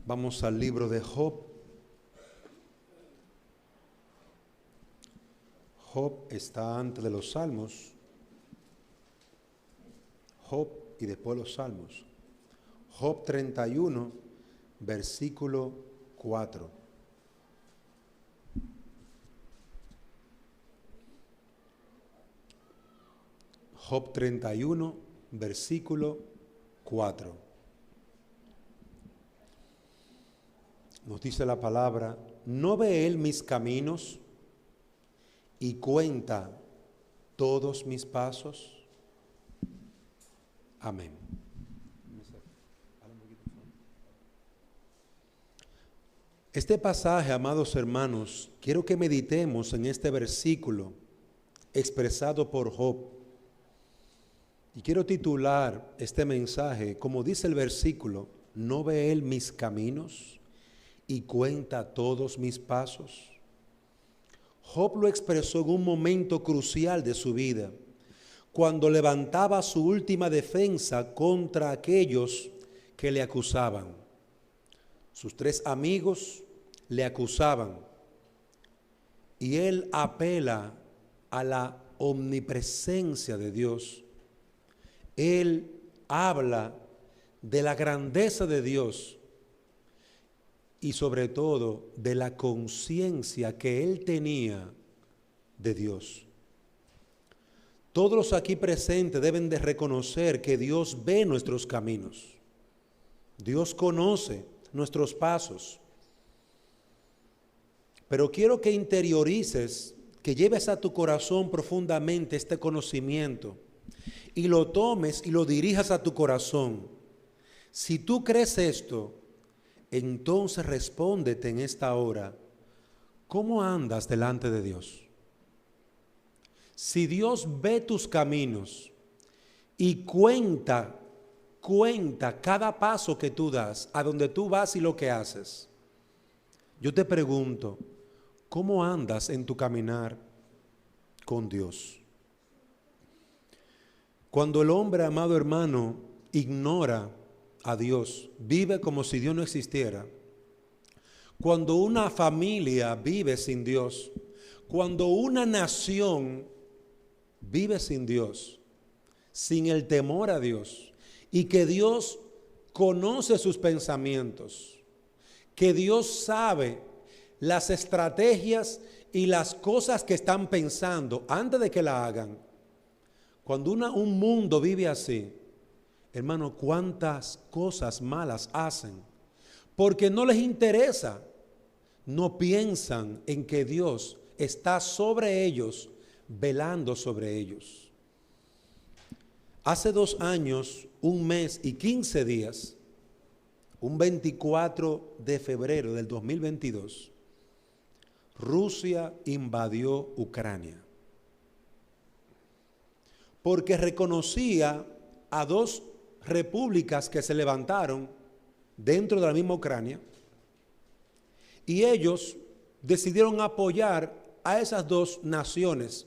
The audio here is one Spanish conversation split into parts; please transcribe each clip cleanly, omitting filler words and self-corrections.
Vamos al libro de Job. Job está antes de los Salmos. Job y después los Salmos. Job 31, versículo 4. Job 31, versículo 4. Nos dice la palabra: ¿no ve él mis caminos y cuenta todos mis pasos? Amén. Este pasaje, amados hermanos, quiero que meditemos en este versículo expresado por Job. Y quiero titular este mensaje, como dice el versículo: ¿no ve él mis caminos y cuenta todos mis pasos? Job lo expresó en un momento crucial de su vida, cuando levantaba su última defensa contra aquellos que le acusaban. Sus 3 amigos le acusaban y él apela a la omnipresencia de Dios. Él habla de la grandeza de Dios y sobre todo de la conciencia que él tenía de Dios. Todos los aquí presentes deben de reconocer que Dios ve nuestros caminos. Dios conoce nuestros pasos. Pero quiero que interiorices, que lleves a tu corazón profundamente este conocimiento y lo tomes y lo dirijas a tu corazón. Si tú crees esto, entonces respóndete en esta hora: ¿cómo andas delante de Dios? Si Dios ve tus caminos y cuenta cada paso que tú das, a donde tú vas y lo que haces, yo te pregunto, ¿cómo andas en tu caminar con Dios? Cuando el hombre, amado hermano, ignora a Dios, vive como si Dios no existiera. Cuando una familia vive sin Dios, cuando una nación vive sin Dios, sin el temor a Dios, y que Dios conoce sus pensamientos, que Dios sabe las estrategias y las cosas que están pensando antes de que la hagan. Cuando un mundo vive así, hermano, cuántas cosas malas hacen, porque no les interesa, no piensan en que Dios está sobre ellos, velando sobre ellos. Hace 2 años, 1 mes y 15 días, un 24 de febrero del 2022, Rusia invadió Ucrania, porque reconocía a 2 repúblicas que se levantaron dentro de la misma Ucrania, y ellos decidieron apoyar a esas 2 naciones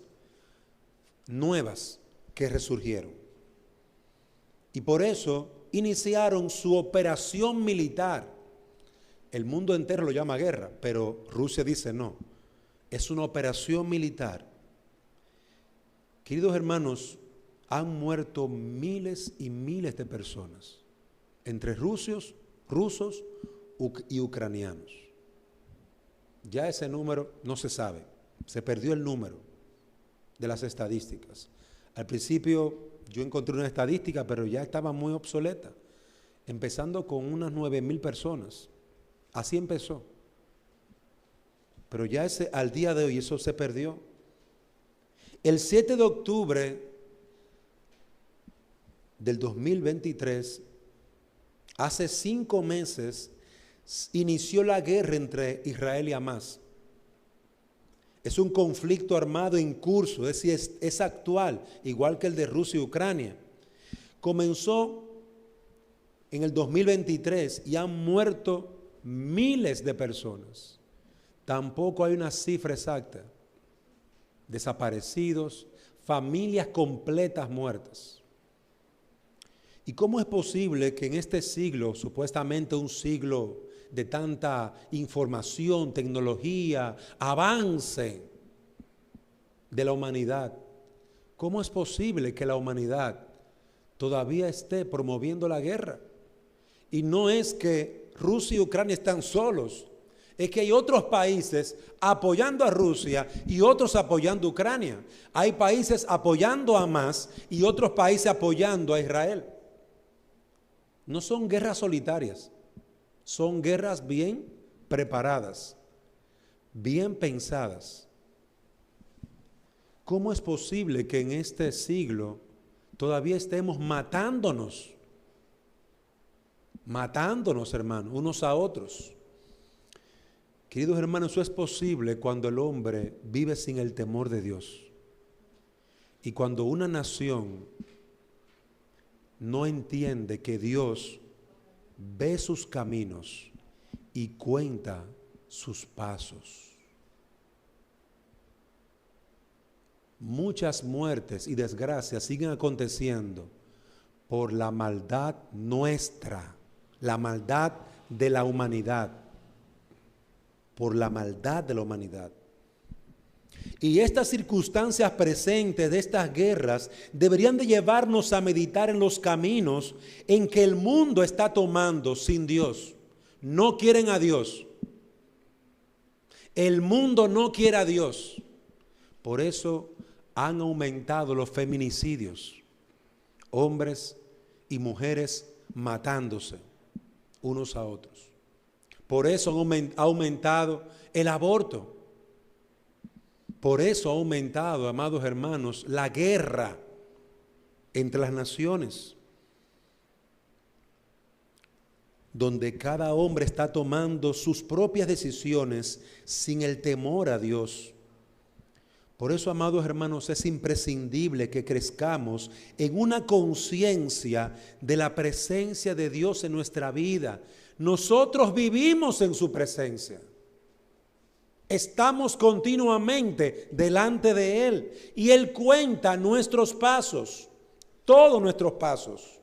nuevas que resurgieron. Y por eso iniciaron su operación militar. El mundo entero lo llama guerra, pero Rusia dice no, es una operación militar. Queridos hermanos, han muerto miles y miles de personas, entre rusos y ucranianos. Ya ese número no se sabe, se perdió el número de las estadísticas. Al principio yo encontré una estadística, pero ya estaba muy obsoleta, empezando con unas 9,000 personas. Así empezó. Pero ya al día de hoy eso se perdió. El 7 de octubre del 2023, hace 5 meses, inició la guerra entre Israel y Hamás. Es un conflicto armado en curso, es decir, es actual, igual que el de Rusia y Ucrania. Comenzó en el 2023 y han muerto miles de personas. Tampoco hay una cifra exacta. Desaparecidos, familias completas muertas. ¿Y cómo es posible que en este siglo, supuestamente un siglo de tanta información, tecnología, avance de la humanidad, ¿cómo es posible que la humanidad todavía esté promoviendo la guerra? Y no es que Rusia y Ucrania están solos, es que hay otros países apoyando a Rusia y otros apoyando a Ucrania. Hay países apoyando a Hamas y otros países apoyando a Israel. No son guerras solitarias, son guerras bien preparadas, bien pensadas. ¿Cómo es posible que en este siglo todavía estemos matándonos, hermanos, unos a otros? Queridos hermanos, eso es posible cuando el hombre vive sin el temor de Dios. Y cuando una nación no entiende que Dios ve sus caminos y cuenta sus pasos. Muchas muertes y desgracias siguen aconteciendo por la maldad nuestra, la maldad de la humanidad, por la maldad de la humanidad. Y estas circunstancias presentes de estas guerras deberían de llevarnos a meditar en los caminos en que el mundo está tomando sin Dios. No quieren a Dios. El mundo no quiere a Dios. Por eso han aumentado los feminicidios. Hombres y mujeres matándose unos a otros. Por eso ha aumentado el aborto. Por eso ha aumentado, amados hermanos, la guerra entre las naciones, donde cada hombre está tomando sus propias decisiones sin el temor a Dios. Por eso, amados hermanos, es imprescindible que crezcamos en una conciencia de la presencia de Dios en nuestra vida. Nosotros vivimos en su presencia. Estamos continuamente delante de Él y Él cuenta nuestros pasos, todos nuestros pasos.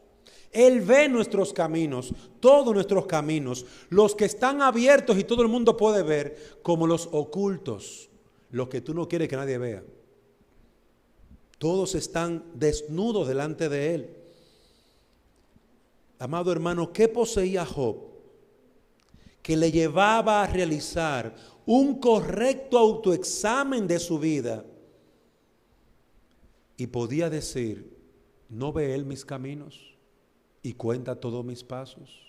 Él ve nuestros caminos, todos nuestros caminos, los que están abiertos y todo el mundo puede ver, como los ocultos, los que tú no quieres que nadie vea. Todos están desnudos delante de Él. Amado hermano, ¿qué poseía Job que le llevaba a realizar un correcto autoexamen de su vida? Y podía decir, ¿no ve Él mis caminos y cuenta todos mis pasos?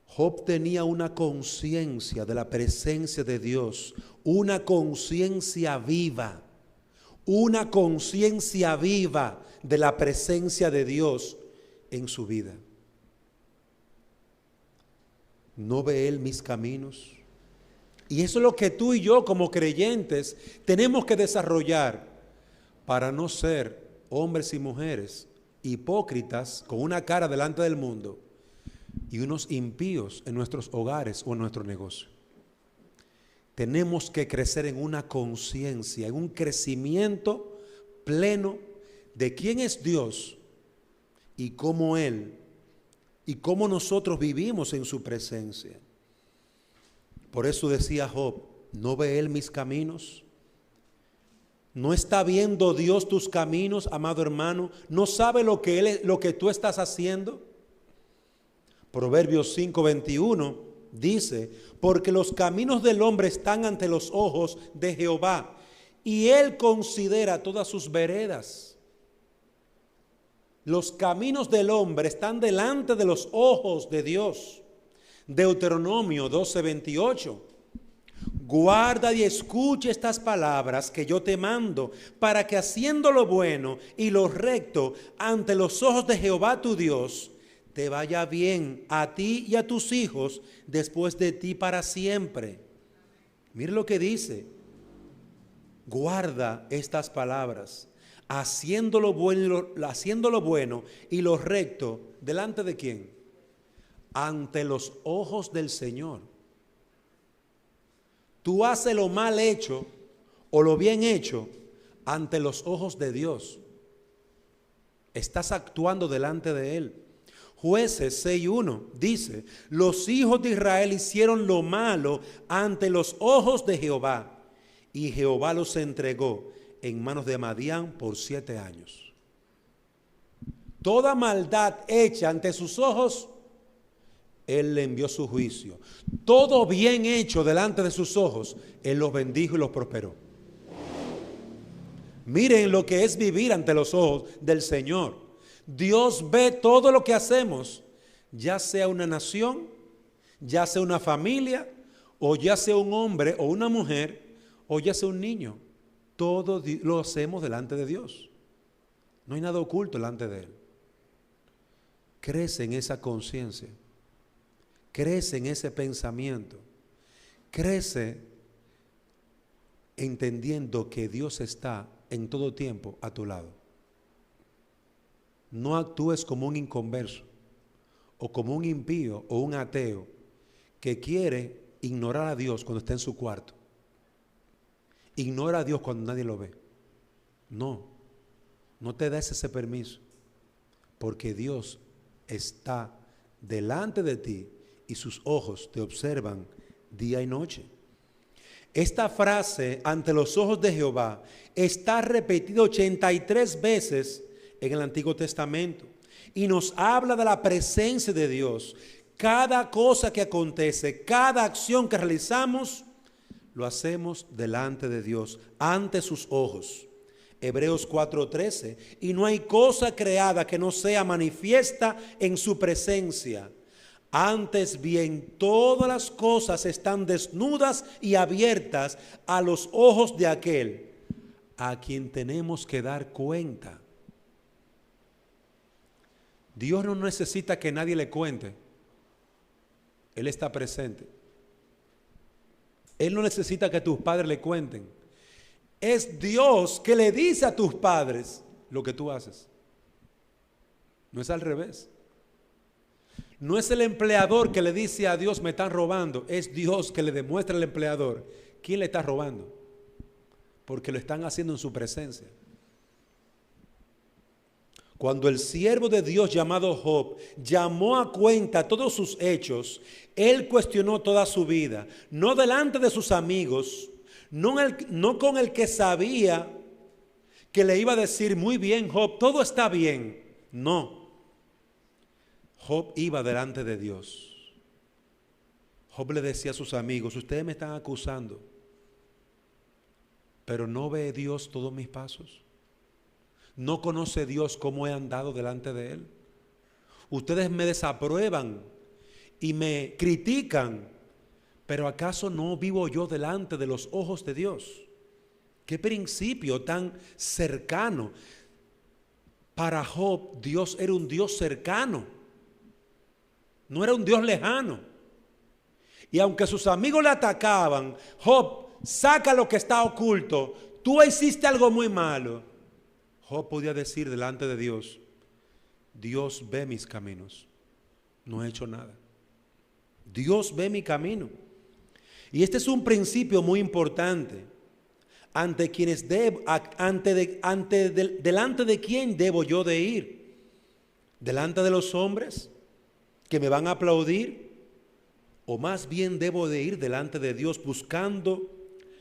Job tenía una conciencia de la presencia de Dios, una conciencia viva de la presencia de Dios en su vida. ¿No ve Él mis caminos? Y eso es lo que tú y yo como creyentes tenemos que desarrollar para no ser hombres y mujeres hipócritas con una cara delante del mundo y unos impíos en nuestros hogares o en nuestro negocio. Tenemos que crecer en una conciencia, en un crecimiento pleno de quién es Dios y cómo Él y cómo nosotros vivimos en su presencia. Por eso decía Job, ¿no ve Él mis caminos? ¿No está viendo Dios tus caminos, amado hermano? ¿No sabe lo que tú estás haciendo? Proverbios 5:21 dice, porque los caminos del hombre están ante los ojos de Jehová, y Él considera todas sus veredas. Los caminos del hombre están delante de los ojos de Dios. Deuteronomio 12:28. Guarda y escucha estas palabras que yo te mando, para que haciendo lo bueno y lo recto ante los ojos de Jehová tu Dios, te vaya bien a ti y a tus hijos después de ti para siempre. Mire lo que dice. Guarda estas palabras, haciendo lo bueno y lo recto, ¿delante de quién? Ante los ojos del Señor. Tú haces lo mal hecho o lo bien hecho ante los ojos de Dios. Estás actuando delante de Él. Jueces 6:1 dice: los hijos de Israel hicieron lo malo ante los ojos de Jehová, y Jehová los entregó en manos de Madián por 7 años. Toda maldad hecha ante sus ojos, Él le envió su juicio. Todo bien hecho delante de sus ojos, Él los bendijo y los prosperó. Miren lo que es vivir ante los ojos del Señor. Dios ve todo lo que hacemos, ya sea una nación, ya sea una familia, o ya sea un hombre o una mujer, o ya sea un niño. Todo lo hacemos delante de Dios. No hay nada oculto delante de Él. Crece en esa conciencia, crece en ese pensamiento, crece entendiendo que Dios está en todo tiempo a tu lado. No actúes como un inconverso o como un impío o un ateo que quiere ignorar a Dios cuando está en su cuarto. Ignora a Dios cuando nadie lo ve. No te des ese permiso, porque Dios está delante de ti y sus ojos te observan día y noche. Esta frase, ante los ojos de Jehová, está repetida 83 veces en el Antiguo Testamento y nos habla de la presencia de Dios. Cada cosa que acontece, cada acción que realizamos, lo hacemos delante de Dios, ante sus ojos. Hebreos 4:13, y no hay cosa creada que no sea manifiesta en su presencia. Antes bien, todas las cosas están desnudas y abiertas a los ojos de aquel a quien tenemos que dar cuenta. Dios no necesita que nadie le cuente. Él está presente. Él no necesita que tus padres le cuenten. Es Dios que le dice a tus padres lo que tú haces. No es al revés. No es el empleador que le dice a Dios: me están robando. Es Dios que le demuestra al empleador quién le está robando, porque lo están haciendo en su presencia. Cuando el siervo de Dios llamado Job llamó a cuenta todos sus hechos, él cuestionó toda su vida, no delante de sus amigos, no con el que sabía que le iba a decir: muy bien, Job, todo está bien. No. Job iba delante de Dios. Job le decía a sus amigos: ustedes me están acusando, pero ¿no ve Dios todos mis pasos? ¿No conoce Dios cómo he andado delante de Él? Ustedes me desaprueban y me critican, pero ¿acaso no vivo yo delante de los ojos de Dios? Qué principio tan cercano. Para Job, Dios era un Dios cercano, no era un Dios lejano. Y aunque sus amigos le atacaban: Job, saca lo que está oculto, tú hiciste algo muy malo. Job podía decir delante de Dios: Dios ve mis caminos, no he hecho nada. Dios ve mi camino. Y este es un principio muy importante. Ante quienes delante de quién debo yo de ir. Delante de los hombres que me van a aplaudir, o más bien debo de ir delante de Dios, buscando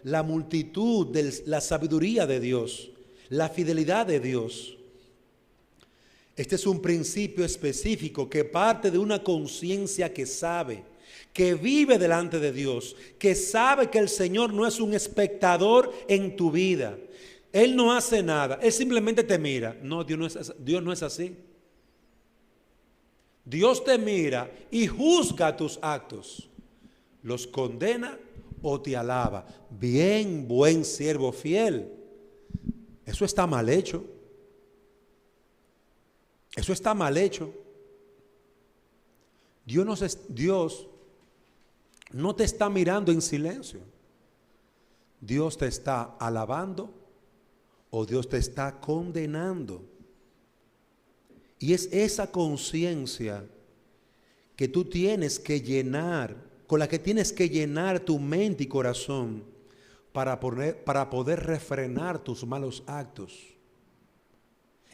la multitud de la sabiduría de Dios, la fidelidad de Dios. Este es un principio específico que parte de una conciencia que sabe, que vive delante de Dios, que sabe que el Señor no es un espectador en tu vida. Él no hace nada, Él simplemente te mira. No, Dios no es así. Dios te mira y juzga tus actos. Los condena o te alaba. Bien, buen siervo fiel. Eso está mal hecho. Eso está mal hecho. Dios no te está mirando en silencio. Dios te está alabando o Dios te está condenando. Y es esa conciencia que tú tienes que llenar, con la que tienes que llenar tu mente y corazón para poder refrenar tus malos actos.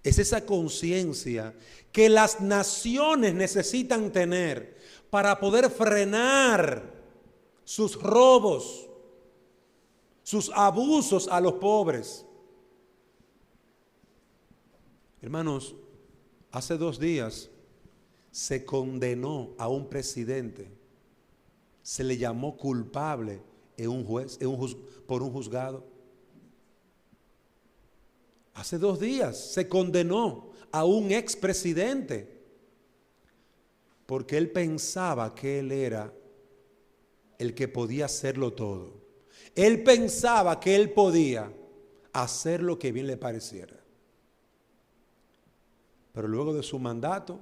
Es esa conciencia que las naciones necesitan tener para poder frenar sus robos, sus abusos a los pobres. Hermanos, hace 2 días se condenó a un presidente, se le llamó culpable por un juzgado. Hace 2 días se condenó a un expresidente porque él pensaba que él era el que podía hacerlo todo. Él pensaba que él podía hacer lo que bien le pareciera. Pero luego de su mandato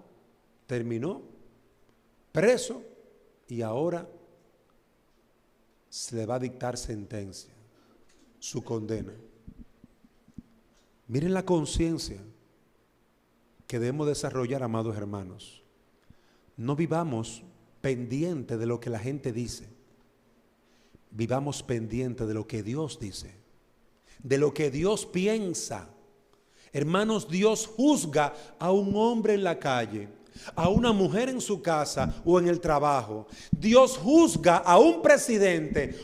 terminó preso y ahora se le va a dictar sentencia, su condena. Miren la conciencia que debemos desarrollar, amados hermanos. No vivamos pendientes de lo que la gente dice. Vivamos pendientes de lo que Dios dice, de lo que Dios piensa. Hermanos, Dios juzga a un hombre en la calle, a una mujer en su casa o en el trabajo. Dios juzga a un presidente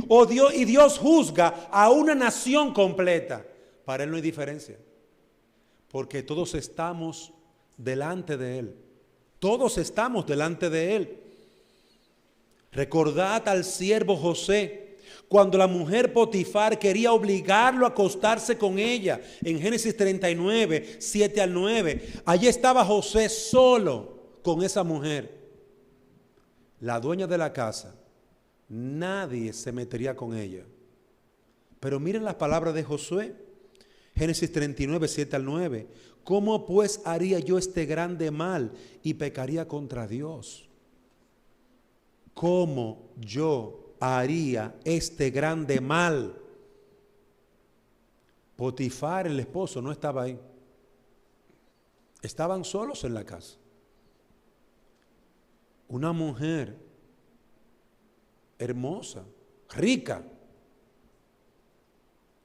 y Dios juzga a una nación completa. Para Él no hay diferencia, porque todos estamos delante de Él. Todos estamos delante de Él. Recordad al siervo José, cuando la mujer Potifar quería obligarlo a acostarse con ella, en Génesis 39, 7 al 9, allí estaba José solo con esa mujer. La dueña de la casa, nadie se metería con ella. Pero miren las palabras de Josué, Génesis 39, 7 al 9. ¿Cómo pues haría yo este grande mal y pecaría contra Dios? ¿Cómo yo haría este grande mal? Potifar, el esposo, no estaba ahí. Estaban solos en la casa. Una mujer hermosa, rica,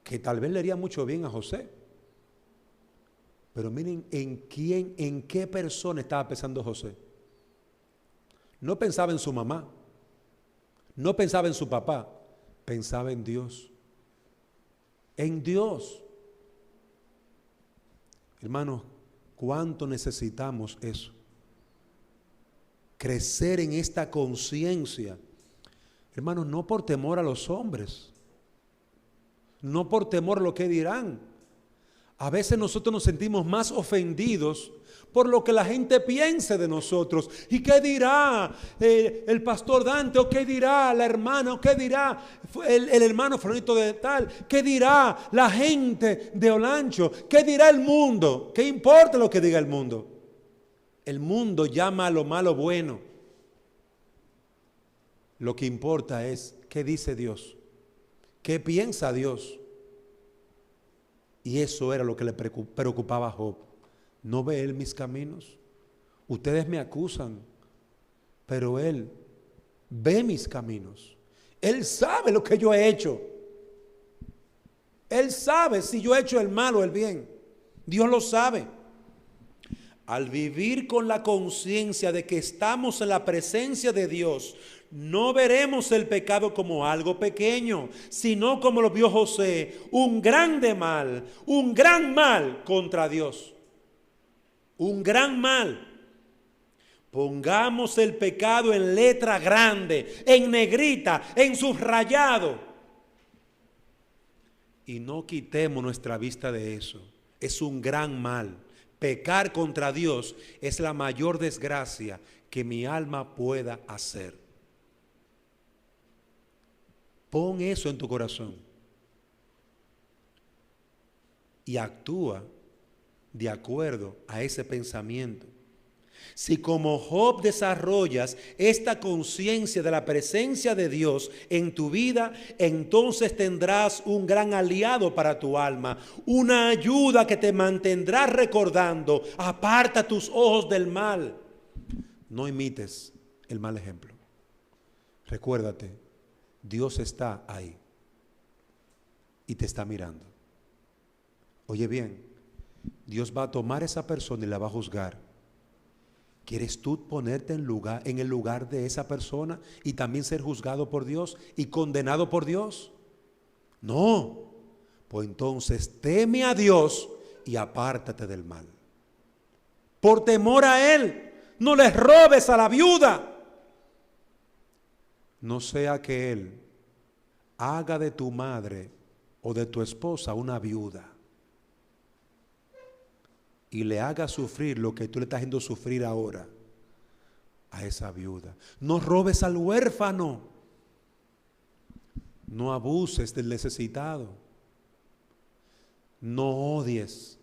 que tal vez le haría mucho bien a José. Pero miren en qué persona estaba pensando José. No pensaba en su mamá, no pensaba en su papá, pensaba en Dios. En Dios. Hermanos, ¿cuánto necesitamos eso? Crecer en esta conciencia. Hermanos, no por temor a los hombres, no por temor a lo que dirán. A veces nosotros nos sentimos más ofendidos por lo que la gente piense de nosotros. ¿Y qué dirá el pastor Dante? ¿O qué dirá la hermana? ¿O qué dirá el hermano Fronito de tal? ¿Qué dirá la gente de Olancho? ¿Qué dirá el mundo? ¿Qué importa lo que diga el mundo? El mundo llama a lo malo bueno. Lo que importa es qué dice Dios, qué piensa Dios. Y eso era lo que le preocupaba a Job. ¿No ve él mis caminos? Ustedes me acusan, pero él ve mis caminos. Él sabe lo que yo he hecho. Él sabe si yo he hecho el mal o el bien. Dios lo sabe. Al vivir con la conciencia de que estamos en la presencia de Dios, no veremos el pecado como algo pequeño, sino como lo vio José, un gran mal contra Dios. Un gran mal. Pongamos el pecado en letra grande, en negrita, en subrayado. Y no quitemos nuestra vista de eso. Es un gran mal. Pecar contra Dios es la mayor desgracia que mi alma pueda hacer. Pon eso en tu corazón y actúa de acuerdo a ese pensamiento. Si como Job desarrollas esta conciencia de la presencia de Dios en tu vida, entonces tendrás un gran aliado para tu alma, una ayuda que te mantendrá recordando: aparta tus ojos del mal. No imites el mal ejemplo. Recuérdate, Dios está ahí y te está mirando. Oye bien, Dios va a tomar a esa persona y la va a juzgar. ¿Quieres tú ponerte en el lugar de esa persona y también ser juzgado por Dios y condenado por Dios? No. Pues entonces teme a Dios y apártate del mal. Por temor a Él, no les robes a la viuda. No sea que Él haga de tu madre o de tu esposa una viuda y le haga sufrir lo que tú le estás haciendo sufrir ahora a esa viuda. No robes al huérfano. No abuses del necesitado. No odies.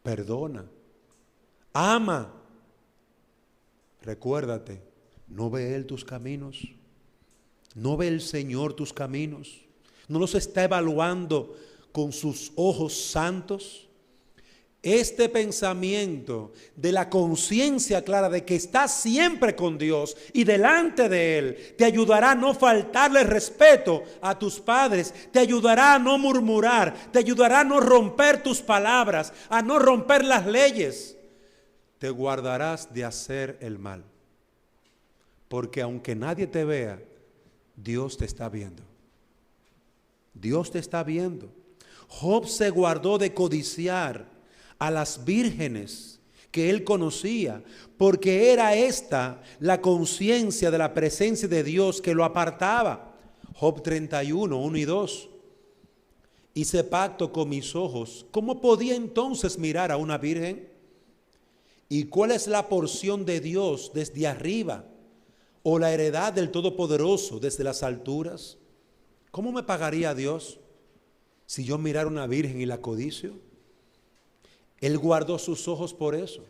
Perdona. Ama. Recuérdate, ¿no ve Él tus caminos? ¿No ve el Señor tus caminos? ¿No los está evaluando con sus ojos santos? Este pensamiento de la conciencia clara de que estás siempre con Dios y delante de Él te ayudará a no faltarle respeto a tus padres, te ayudará a no murmurar, te ayudará a no romper tus palabras, a no romper las leyes. Te guardarás de hacer el mal, porque aunque nadie te vea, Dios te está viendo. Dios te está viendo. Job se guardó de codiciar a las vírgenes que él conocía, porque era esta la conciencia de la presencia de Dios que lo apartaba. Job 31, 1 y 2. Hice pacto con mis ojos. ¿Cómo podía entonces mirar a una virgen? ¿Y cuál es la porción de Dios desde arriba? ¿O la heredad del Todopoderoso desde las alturas? ¿Cómo me pagaría Dios si yo mirara a una virgen y la codicio? Él guardó sus ojos por eso.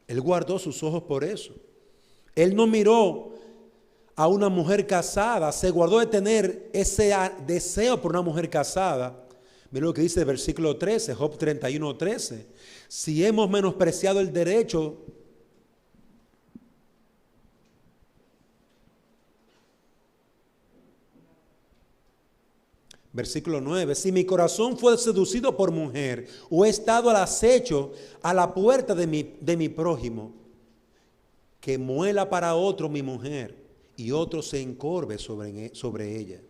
Él guardó sus ojos por eso. Él no miró a una mujer casada, se guardó de tener ese deseo por una mujer casada. Mira lo que dice el versículo 13, Job 31, 13. Si hemos menospreciado el derecho, versículo 9, si mi corazón fue seducido por mujer, o he estado al acecho a la puerta de mi prójimo, que muela para otro mi mujer, y otro se encorve sobre ella.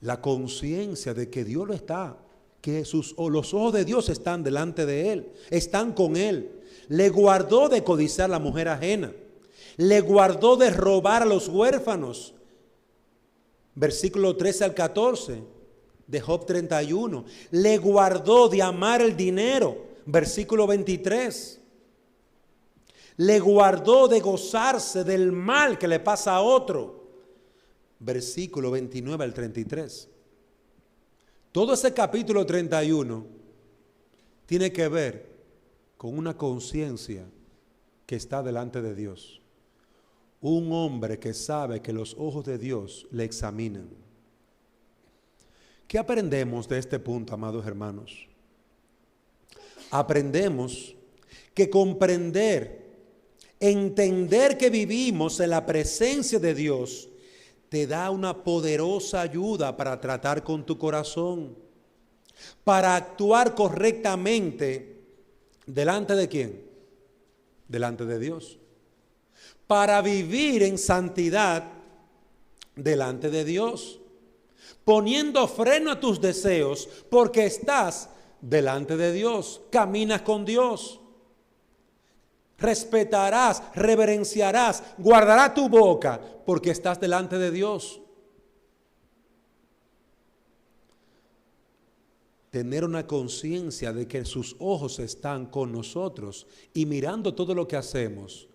La conciencia de que Dios lo está, que los ojos de Dios están delante de él, están con él. Le guardó de codiciar a la mujer ajena, le guardó de robar a los huérfanos. Versículo 13 al 14 de Job 31. Le guardó de amar el dinero. Versículo 23. Le guardó de gozarse del mal que le pasa a otro. Versículo 29 al 33. Todo ese capítulo 31 tiene que ver con una conciencia que está delante de Dios. Un hombre que sabe que los ojos de Dios le examinan. ¿Qué aprendemos de este punto, amados hermanos? Aprendemos que entender que vivimos en la presencia de Dios, te da una poderosa ayuda para tratar con tu corazón, para actuar correctamente. ¿Delante de quién? Delante de Dios. Para vivir en santidad delante de Dios, poniendo freno a tus deseos, porque estás delante de Dios, caminas con Dios. Respetarás, reverenciarás, guardarás tu boca, porque estás delante de Dios. Tener una conciencia de que sus ojos están con nosotros y mirando todo lo que hacemos,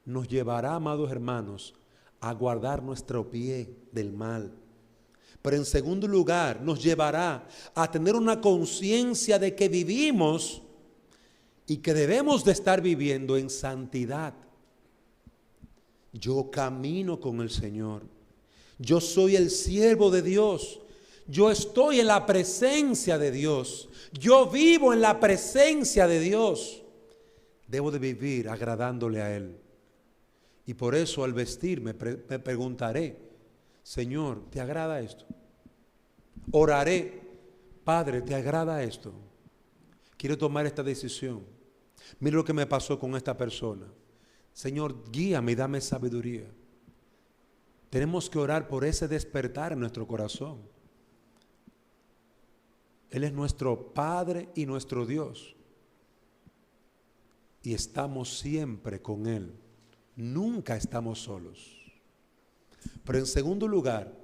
nos llevará, amados hermanos, a guardar nuestro pie del mal. Pero en segundo lugar, nos llevará a tener una conciencia de que vivimos y que debemos de estar viviendo en santidad. Yo camino con el Señor. Yo soy el siervo de Dios. Yo estoy en la presencia de Dios. Yo vivo en la presencia de Dios. Debo de vivir agradándole a Él. Y por eso al vestir me preguntaré, Señor, ¿te agrada esto? Oraré Padre, ¿te agrada esto? Quiero tomar esta decisión. Mira lo que me pasó con esta persona. Señor, guíame y dame sabiduría. Tenemos que orar por ese despertar en nuestro corazón. Él es nuestro Padre y nuestro Dios. Y estamos siempre con Él. Nunca estamos solos. Pero en segundo lugar,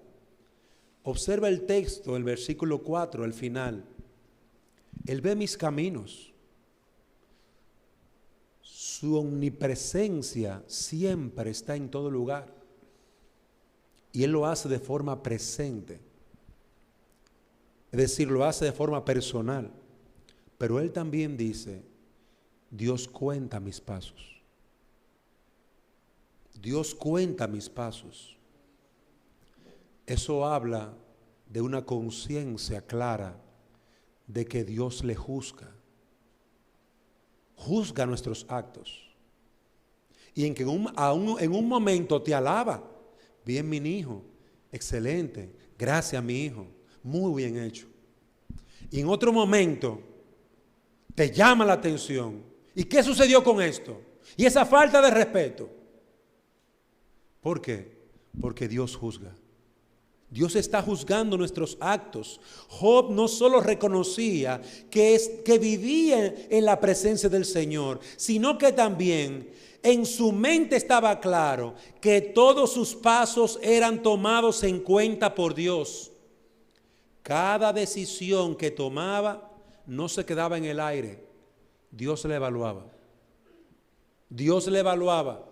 observa el texto, el versículo 4, al final. Él ve mis caminos. Su omnipresencia siempre está en todo lugar. Y Él lo hace de forma presente. Es decir, lo hace de forma personal. Pero Él también dice, Dios cuenta mis pasos. Dios cuenta mis pasos. Eso habla de una conciencia clara de que Dios le juzga. Juzga nuestros actos. Y en que en un momento te alaba. Bien, mi hijo, excelente, gracias, mi hijo, muy bien hecho. Y en otro momento te llama la atención. ¿Y qué sucedió con esto? Y esa falta de respeto. ¿Por qué? Porque Dios juzga. Dios está juzgando nuestros actos. Job no solo reconocía que vivía en la presencia del Señor, sino que también en su mente estaba claro que todos sus pasos eran tomados en cuenta por Dios. Cada decisión que tomaba no se quedaba en el aire. Dios le evaluaba. Dios le evaluaba.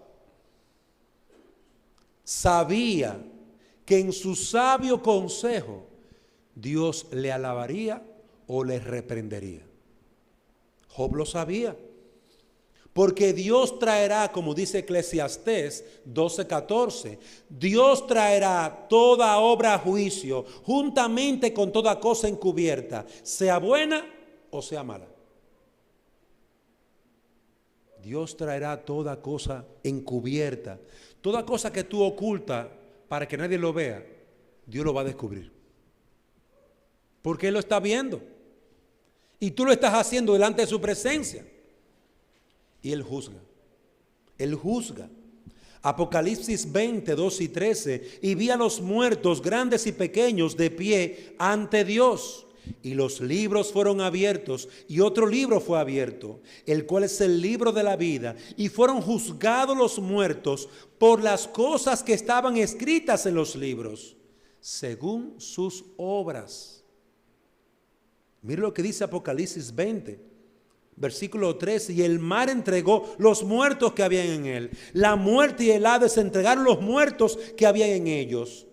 Sabía que en su sabio consejo Dios le alabaría o le reprendería. Job lo sabía. Porque Dios traerá, como dice Eclesiastés 12:14, Dios traerá toda obra a juicio, juntamente con toda cosa encubierta, sea buena o sea mala. Dios traerá toda cosa encubierta, toda cosa que tú ocultas para que nadie lo vea, Dios lo va a descubrir. Porque Él lo está viendo. Y tú lo estás haciendo delante de su presencia. Y Él juzga. Él juzga. Apocalipsis 20, 2 y 13. Y vi a los muertos, grandes y pequeños, de pie ante Dios. Y los libros fueron abiertos. Y otro libro fue abierto, el cual es el libro de la vida. Y fueron juzgados los muertos por las cosas que estaban escritas en los libros, según sus obras. Mire lo que dice Apocalipsis 20. Versículo 13, y el mar entregó los muertos que habían en él. La muerte y el Hades entregaron los muertos que había en ellos.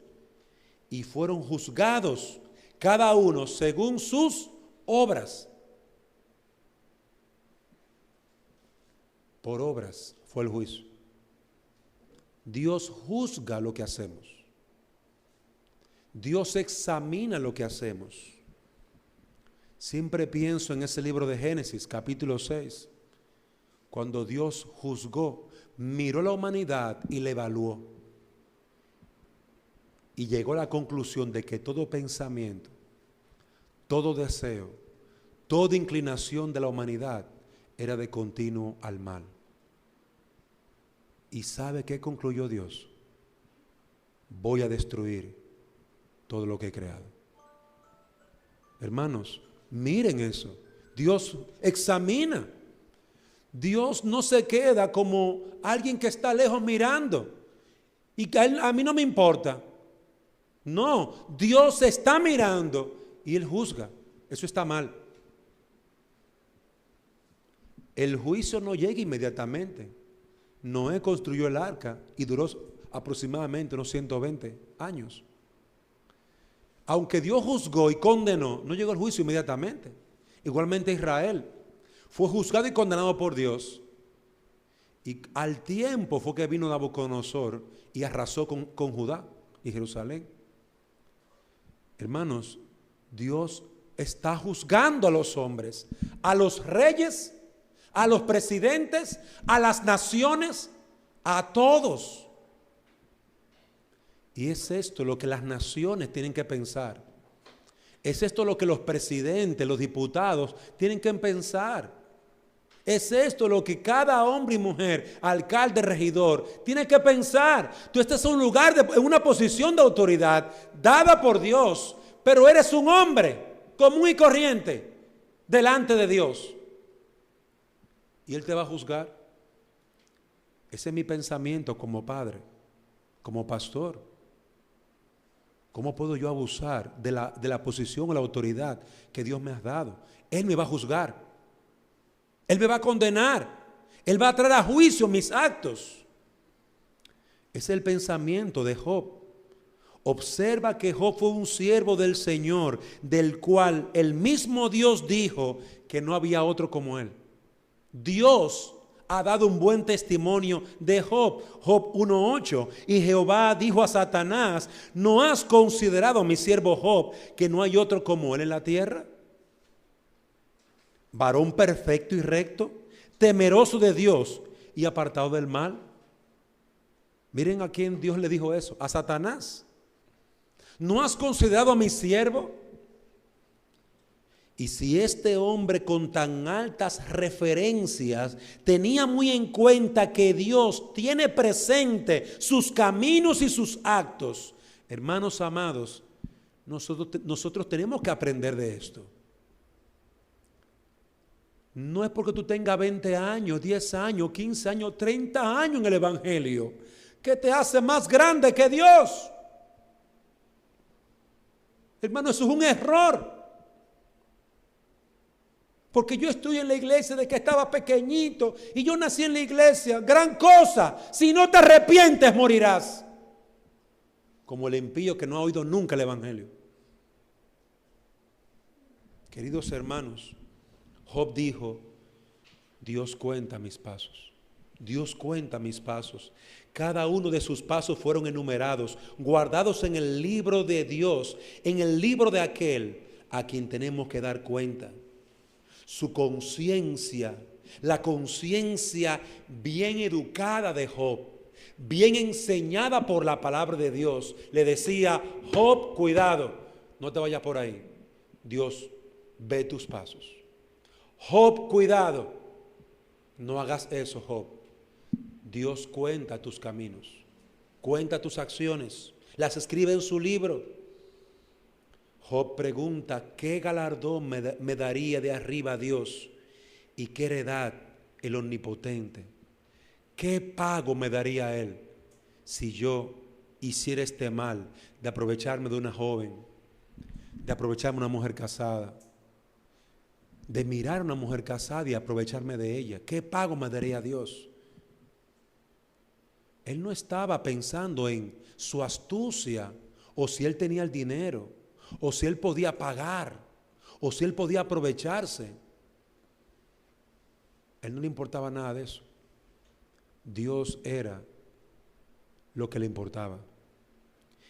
Y fueron juzgados cada uno según sus obras. Por obras fue el juicio. Dios juzga lo que hacemos. Dios examina lo que hacemos. Siempre pienso en ese libro de Génesis, capítulo 6, cuando Dios juzgó, miró la humanidad y la evaluó. Y llegó a la conclusión de que todo pensamiento, todo deseo, toda inclinación de la humanidad era de continuo al mal. ¿Y sabe qué concluyó Dios? Voy a destruir todo lo que he creado. Hermanos, miren eso. Dios examina. Dios no se queda como alguien que está lejos mirando y que a mí no me importa. No, Dios está mirando y Él juzga. Eso está mal. El juicio no llega inmediatamente. Noé construyó el arca y duró aproximadamente unos 120 años. Aunque Dios juzgó y condenó, no llegó el juicio inmediatamente. Igualmente Israel fue juzgado y condenado por Dios. Y al tiempo fue que vino Nabucodonosor y arrasó con Judá y Jerusalén. Hermanos, Dios está juzgando a los hombres, a los reyes, a los presidentes, a las naciones, a todos. Y es esto lo que las naciones tienen que pensar. Es esto lo que los presidentes, los diputados tienen que pensar. Es esto lo que cada hombre y mujer, alcalde, regidor, tiene que pensar. Tú estás en un lugar, en una posición de autoridad dada por Dios, pero eres un hombre común y corriente delante de Dios. Y Él te va a juzgar. Ese es mi pensamiento como padre, como pastor. ¿Cómo puedo yo abusar de la posición o la autoridad que Dios me ha dado? Él me va a juzgar. Él me va a condenar. Él va a traer a juicio mis actos. Ese es el pensamiento de Job. Observa que Job fue un siervo del Señor, del cual el mismo Dios dijo que no había otro como él. Dios ha dado un buen testimonio de Job. Job 1:8. Y Jehová dijo a Satanás: ¿no has considerado a mi siervo Job, que no hay otro como él en la tierra? Varón perfecto y recto, temeroso de Dios y apartado del mal. Miren a quién Dios le dijo eso: a Satanás. ¿No has considerado a mi siervo? Y si este hombre con tan altas referencias tenía muy en cuenta que Dios tiene presente sus caminos y sus actos, hermanos amados, nosotros tenemos que aprender de esto. No es porque tú tengas 20 años, 10 años, 15 años, 30 años en el Evangelio que te hace más grande que Dios. Hermano, eso es un error. Porque yo estoy en la iglesia de que estaba pequeñito y yo nací en la iglesia. Gran cosa. Si no te arrepientes, morirás. Como el impío que no ha oído nunca el Evangelio. Queridos hermanos, Job dijo: Dios cuenta mis pasos. Dios cuenta mis pasos. Cada uno de sus pasos fueron enumerados, guardados en el libro de Dios, en el libro de aquel a quien tenemos que dar cuenta. Su conciencia, la conciencia bien educada de Job, bien enseñada por la palabra de Dios, le decía: Job, cuidado, no te vayas por ahí. Dios ve tus pasos. Job, cuidado, no hagas eso, Job. Dios cuenta tus caminos, cuenta tus acciones, las escribe en su libro. Job pregunta: ¿qué galardón me daría de arriba Dios? ¿Y qué heredad el Omnipotente? ¿Qué pago me daría Él si yo hiciera este mal de aprovecharme de una joven, de aprovecharme de una mujer casada, de mirar a una mujer casada y aprovecharme de ella? ¿Qué pago me daría Dios? Él no estaba pensando en su astucia o si él tenía el dinero, o si él podía pagar, o si él podía aprovecharse. A él no le importaba nada de eso. Dios era lo que le importaba.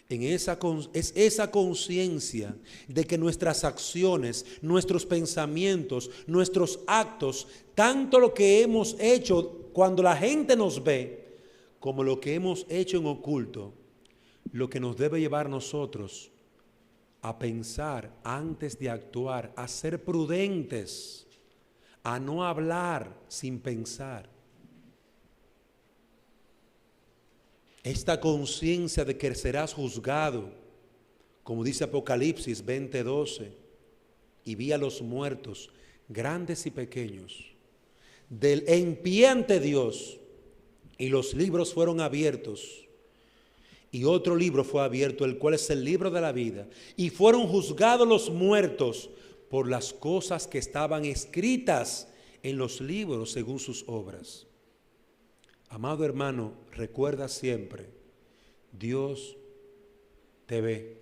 Es esa conciencia de que nuestras acciones, nuestros pensamientos, nuestros actos, tanto lo que hemos hecho cuando la gente nos ve, como lo que hemos hecho en oculto, lo que nos debe llevar a nosotros a pensar antes de actuar, a ser prudentes, a no hablar sin pensar. Esta conciencia de que serás juzgado, como dice Apocalipsis 20:12, y vi a los muertos, grandes y pequeños, en pie ante Dios, y los libros fueron abiertos. Y otro libro fue abierto, el cual es el libro de la vida. Y fueron juzgados los muertos por las cosas que estaban escritas en los libros según sus obras. Amado hermano, recuerda siempre: Dios te ve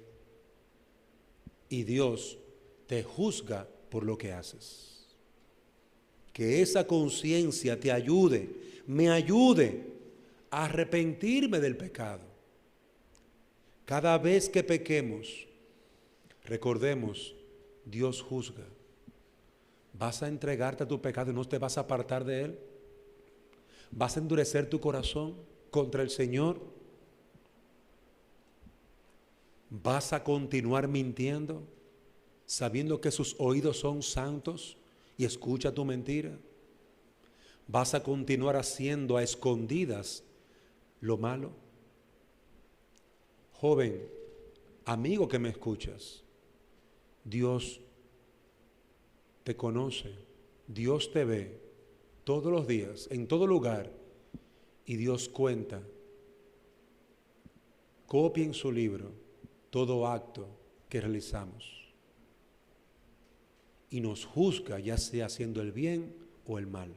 y Dios te juzga por lo que haces. Que esa conciencia te ayude, me ayude a arrepentirme del pecado. Cada vez que pequemos, recordemos: Dios juzga. ¿Vas a entregarte a tu pecado y no te vas a apartar de él? ¿Vas a endurecer tu corazón contra el Señor? ¿Vas a continuar mintiendo? sabiendo que sus oídos son santos y escucha tu mentira? ¿Vas a continuar haciendo a escondidas lo malo? Joven, amigo que me escuchas, Dios te conoce, Dios te ve todos los días, en todo lugar, y Dios cuenta, copia en su libro todo acto que realizamos y nos juzga, ya sea haciendo el bien o el mal.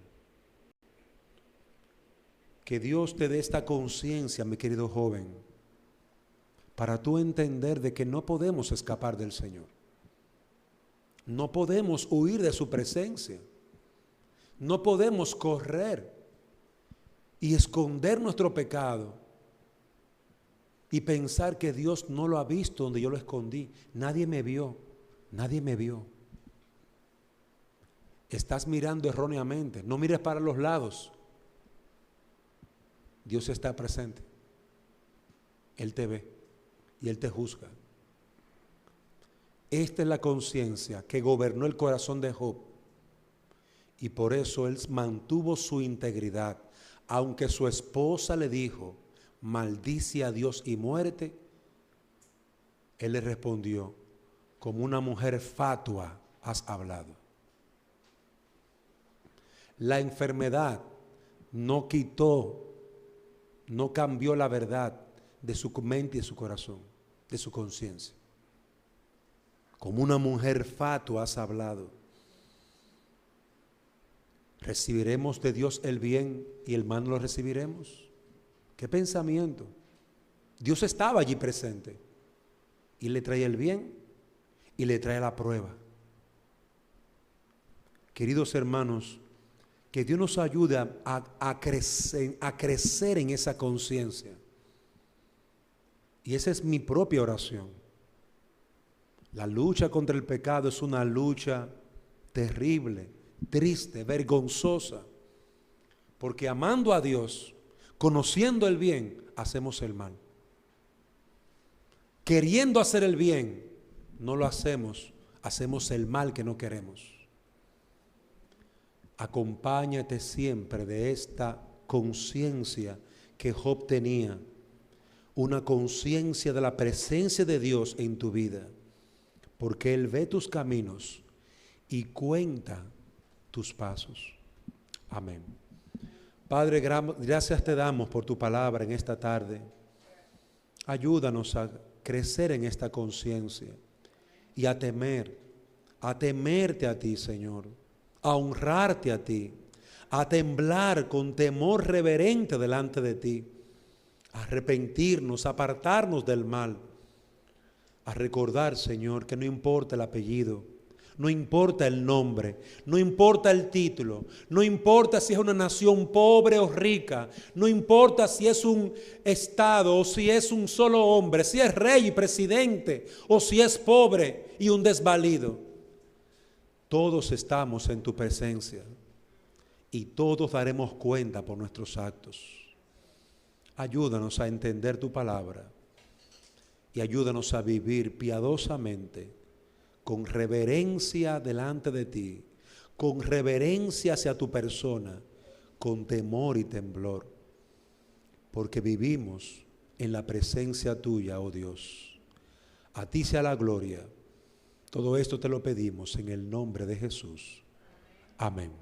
Que Dios te dé esta conciencia, mi querido joven, para tú entender de que no podemos escapar del Señor. No podemos huir de su presencia. No podemos correr y esconder nuestro pecado y pensar que Dios no lo ha visto donde yo lo escondí. Nadie me vio, nadie me vio. Estás mirando erróneamente. No mires para los lados. Dios está presente. Él te ve y Él te juzga. Esta es la conciencia que gobernó el corazón de Job. Y por eso él mantuvo su integridad. Aunque su esposa le dijo, maldice a Dios y muérete, él le respondió, como una mujer fatua has hablado. La enfermedad no quitó, no cambió la verdad de su mente y de su corazón, de su conciencia. Como una mujer fatua has hablado. ¿Recibiremos de Dios el bien y el mal no lo recibiremos? ¿Qué pensamiento? Dios estaba allí presente y le trae el bien y le trae la prueba. Queridos hermanos, que Dios nos ayude a crecer en esa conciencia. Y esa es mi propia oración. La lucha contra el pecado es una lucha terrible, triste, vergonzosa, porque amando a Dios, conociendo el bien, hacemos el mal. Queriendo hacer el bien, no lo hacemos, hacemos el mal que no queremos. Acompáñate siempre de esta conciencia que Job tenía, una conciencia de la presencia de Dios en tu vida, porque Él ve tus caminos y cuenta tus pasos. Amén. Padre, gracias te damos por tu palabra en esta tarde. Ayúdanos a crecer en esta conciencia y a temerte a ti, Señor, a honrarte a ti, a temblar con temor reverente delante de ti, a arrepentirnos, a apartarnos del mal, a recordar, Señor, que no importa el apellido, no importa el nombre, no importa el título, no importa si es una nación pobre o rica, no importa si es un estado o si es un solo hombre, si es rey y presidente o si es pobre y un desvalido. Todos estamos en tu presencia y todos daremos cuenta por nuestros actos. Ayúdanos a entender tu palabra y ayúdanos a vivir piadosamente, con reverencia delante de ti, con reverencia hacia tu persona, con temor y temblor, porque vivimos en la presencia tuya, oh Dios. A ti sea la gloria. Todo esto te lo pedimos en el nombre de Jesús. Amén.